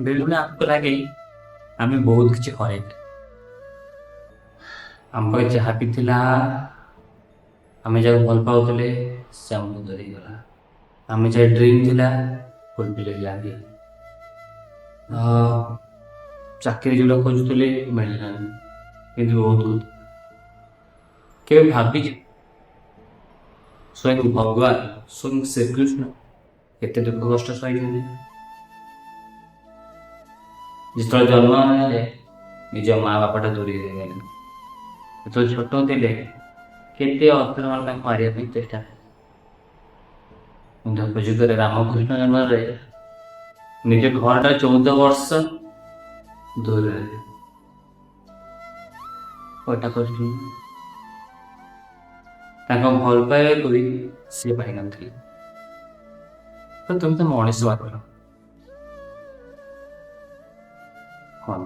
ବେଳେବେଳେ ଆମକୁ ଲାଗେ ଆମେ ବହୁତ କିଛି ହରେଇଲେ। ଆମ ପାଖରେ ଯାହା ବି ଥିଲା, ଆମେ ଯାହାକୁ ଭଲ ପାଉଥିଲେ ସେ ଆମକୁ ଧରିଗଲା। ଆମେ ଯାହା ଡ୍ରିମ୍ ଥିଲା ଫୁଲଫିଲ୍ ହେଲାନି। ଚାକିରି ଯୋଉଟା ଖୋଜୁଥିଲେ ମିଳିଲାନି। କିନ୍ତୁ ବହୁତ କେବେ ଭାବିଛି ସ୍ୱୟଂ ଭଗବାନ, ସ୍ୱୟଂ ଶ୍ରୀକୃଷ୍ଣ କେତେ ଦୁଃଖ କଷ୍ଟ ସହିଛନ୍ତି। ଯେତେବେଳେ ଜନ୍ମ ହେଲେ ନିଜ ମା ବାପାଟା ଦୂରେଇ ଦେଲେ। ଯେତେବେଳେ ଛୋଟ ଥିଲେ କେତେ ଅସ୍ତ୍ର ତାଙ୍କୁ ମାରିବା ପାଇଁ ଚେଷ୍ଟା। କିନ୍ତୁ ଯୁଗରେ ରାମକୃଷ୍ଣ ଜନ୍ମରେ ନିଜ ଘରଟା 14 ବର୍ଷ ଦୂରରେ କଟା କରୁଛନ୍ତି। ତାଙ୍କ ଭଲ ପାଇବାକୁ ବି ସିଏ ପାଇନଥିଲେ। ତ ତୁମେ ତ ମଣିଷ ବାପର ହଁ।